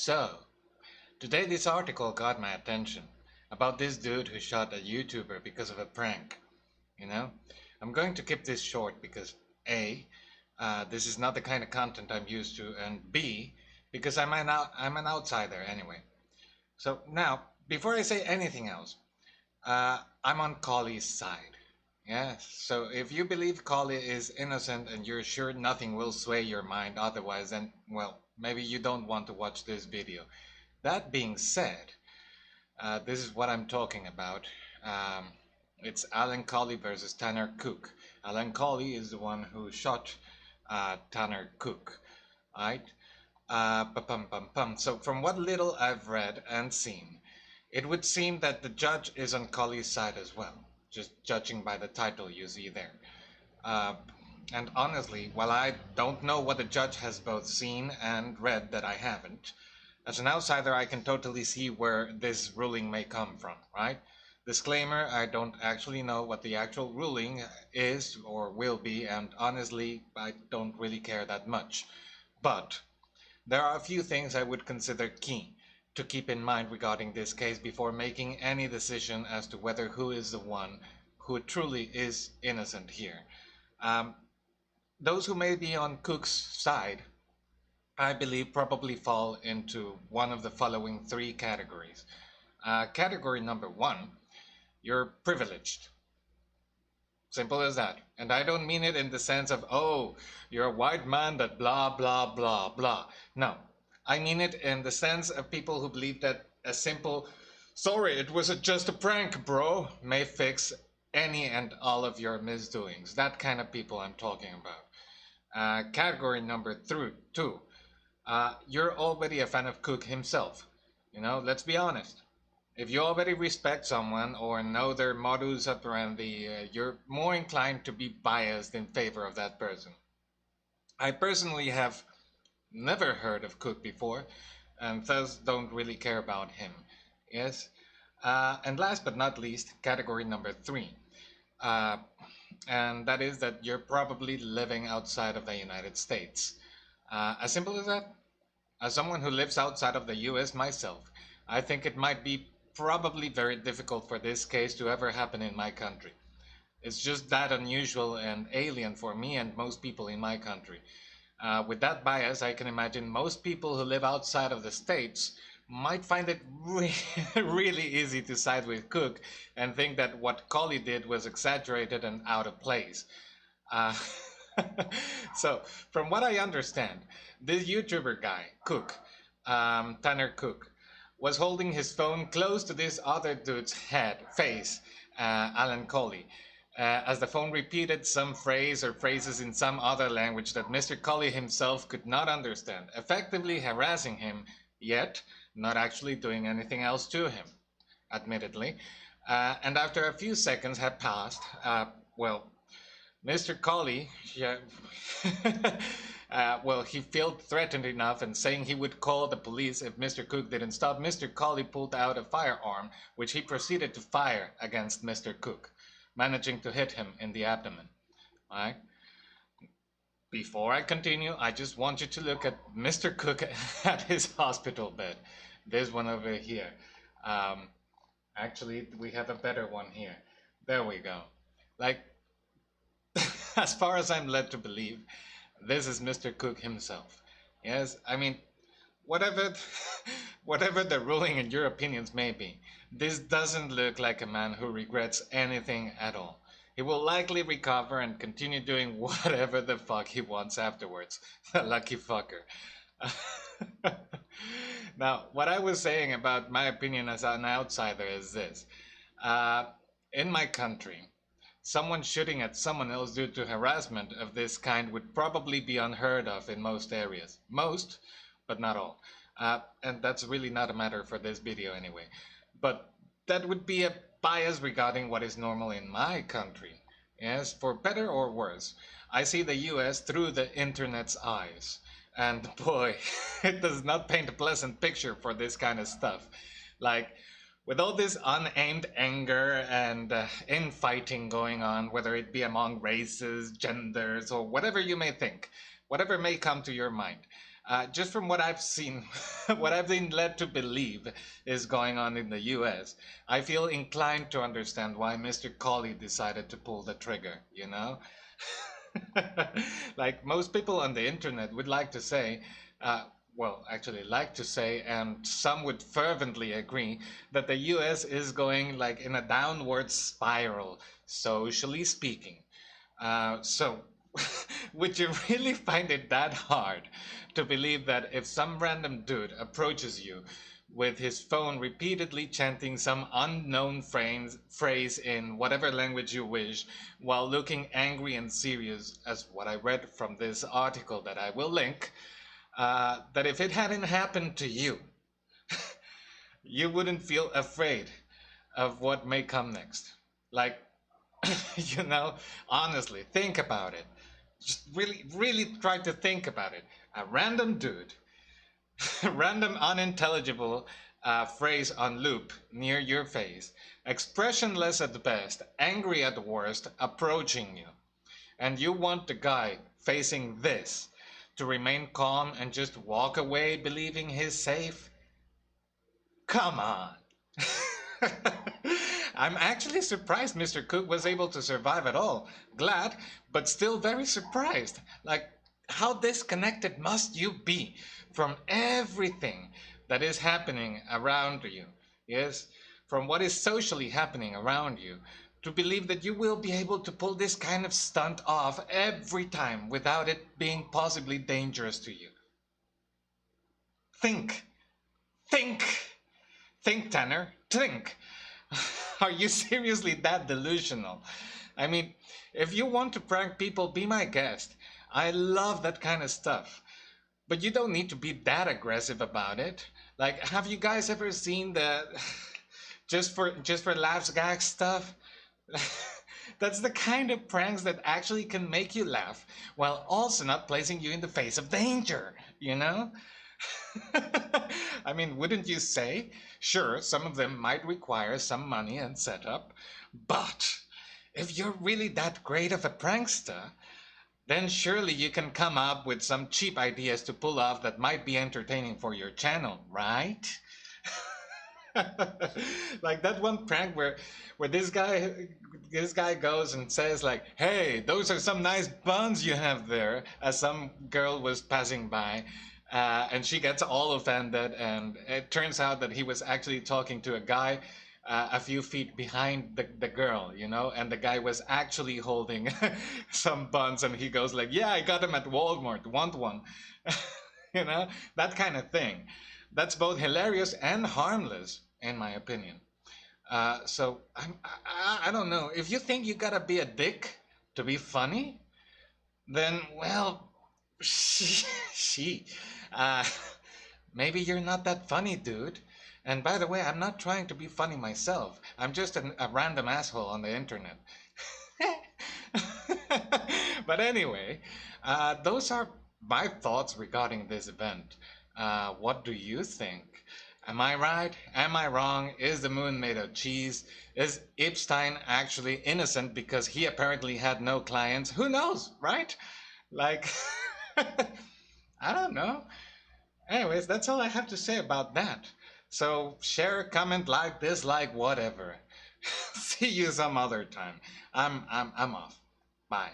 So, today this article got my attention about this dude who shot a YouTuber because of a prank. You know, I'm going to keep this short because A, this is not the kind of content I'm used to, and B, because I'm an outsider anyway. So now, before I say anything else, I'm on Collie's side. Yeah, so if you believe Collie is innocent and you're sure nothing will sway your mind otherwise, then, well, maybe you don't want to watch this video. That being said, this is what I'm talking about. Um, it's Alan Colie versus Tanner Cook. Alan Colie is the one who shot Tanner Cook, right? Pum pum pum. So from what little I've read and seen, it would seem that the judge is on Collie's side as well, just judging by the title you see there. Uh, and honestly, while I don't know what the judge has both seen and read that I haven't, as an outsider, I can totally see where this ruling may come from, right? Disclaimer, I don't actually know what the actual ruling is or will be, and honestly, I don't really care that much. But there are a few things I would consider key to keep in mind regarding this case before making any decision as to whether who is the one who truly is innocent here. Um, those who may be on Cook's side, I believe, probably fall into one of the following three categories. Category number one, you're privileged. Simple as that. And I don't mean it in the sense of, oh, you're a white man that blah, blah, blah, blah. No. I mean it in the sense of people who believe that a simple, sorry, it was just a prank, bro, may fix any and all of your misdoings. That kind of people I'm talking about. Category number two, you're already a fan of Cook himself. You know, let's be honest. If you already respect someone or know their modus operandi, you're more inclined to be biased in favor of that person. I personally have never heard of Cook before, and thus don't really care about him. Yes? And last but not least, category number three. Uh, and that is that you're probably living outside of the United States. As simple as that. As someone who lives outside of the US myself, I think it might be probably very difficult for this case to ever happen in my country. It's just that unusual and alien for me and most people in my country. With that bias, I can imagine most people who live outside of the States might find it really easy to side with Cook and think that what Colley did was exaggerated and out of place. Uh, so, from what I understand, this YouTuber guy, Cook, Tanner Cook, was holding his phone close to this other dude's face, Alan Colie, as the phone repeated some phrase or phrases in some other language that Mr. Colie himself could not understand, effectively harassing him, yet not actually doing anything else to him, admittedly. And after a few seconds had passed, well, Mr. Colie, yeah, well, he felt threatened enough and saying he would call the police if Mr. Cook didn't stop. Mr. Colie pulled out a firearm, which he proceeded to fire against Mr. Cook, managing to hit him in the abdomen. All right? Before I continue, I just want you to look at Mr. Cook at his hospital bed. There's one over here. Actually, we have a better one here. There we go. Like, as far as I'm led to believe, this is Mr. Cook himself. Yes, I mean, whatever, whatever the ruling in your opinions may be, this doesn't look like a man who regrets anything at all. He will likely recover and continue doing whatever the fuck he wants afterwards. The lucky fucker. Now, what I was saying about my opinion as an outsider is this. In my country, someone shooting at someone else due to harassment of this kind would probably be unheard of in most areas. Most, but not all. And that's really not a matter for this video anyway. But that would be a bias regarding what is normal in my country. Yes, for better or worse. I see the US through the internet's eyes. And boy, it does not paint a pleasant picture for this kind of stuff. Like, with all this unaimed anger and infighting going on, whether it be among races, genders, or whatever you may think, whatever may come to your mind. Just from what I've seen, what I've been led to believe is going on in the US, I feel inclined to understand why Mr. Colie decided to pull the trigger, you know? Like most people on the internet would like to say, uh, actually like to say, and some would fervently agree, that the US is going like in a downward spiral, socially speaking. So, would you really find it that hard to believe that if some random dude approaches you with his phone repeatedly chanting some unknown phrase in whatever language you wish, while looking angry and serious, as what I read from this article that I will link, that if it hadn't happened to you, you wouldn't feel afraid of what may come next? Like, you know, honestly, think about it. Just really, really try to think about it. A random dude, a random unintelligible phrase on loop near your face, expressionless at best, angry at worst, approaching you. And you want the guy facing this to remain calm and just walk away believing he's safe? Come on. I'm actually surprised Mr. Cook was able to survive at all. Glad, but still very surprised. Like, how disconnected must you be from everything that is happening around you? Yes, from what is socially happening around you, to believe that you will be able to pull this kind of stunt off every time without it being possibly dangerous to you. Think. Think. Think, Tanner. Think. Are you seriously that delusional? I mean, if you want to prank people, be my guest. I love that kind of stuff. But you don't need to be that aggressive about it. Like, have you guys ever seen the just for laughs gag stuff? That's the kind of pranks that actually can make you laugh while also not placing you in the face of danger, you know? I mean, wouldn't you say? Sure, some of them might require some money and setup, but if you're really that great of a prankster, then surely you can come up with some cheap ideas to pull off that might be entertaining for your channel, right? Like that one prank where this guy goes and says like, "Hey, those are some nice buns you have there," as some girl was passing by, and she gets all offended, and it turns out that he was actually talking to a guy a few feet behind the girl, you know, and the guy was actually holding some buns, and he goes like, "Yeah, I got them at Walmart. Want one?" You know, that kind of thing. That's both hilarious and harmless, in my opinion. So I don't know. If you think you gotta be a dick to be funny, then well, she, uh, maybe you're not that funny, dude. And by the way, I'm not trying to be funny myself. I'm just a random asshole on the internet. But anyway, those are my thoughts regarding this event. What do you think? Am I right? Am I wrong? Is the moon made of cheese? Is Epstein actually innocent because he apparently had no clients? Who knows, right? Like, I don't know. Anyways, that's all I have to say about that. So share, comment, like, dislike, whatever. See you some other time. I'm off. Bye.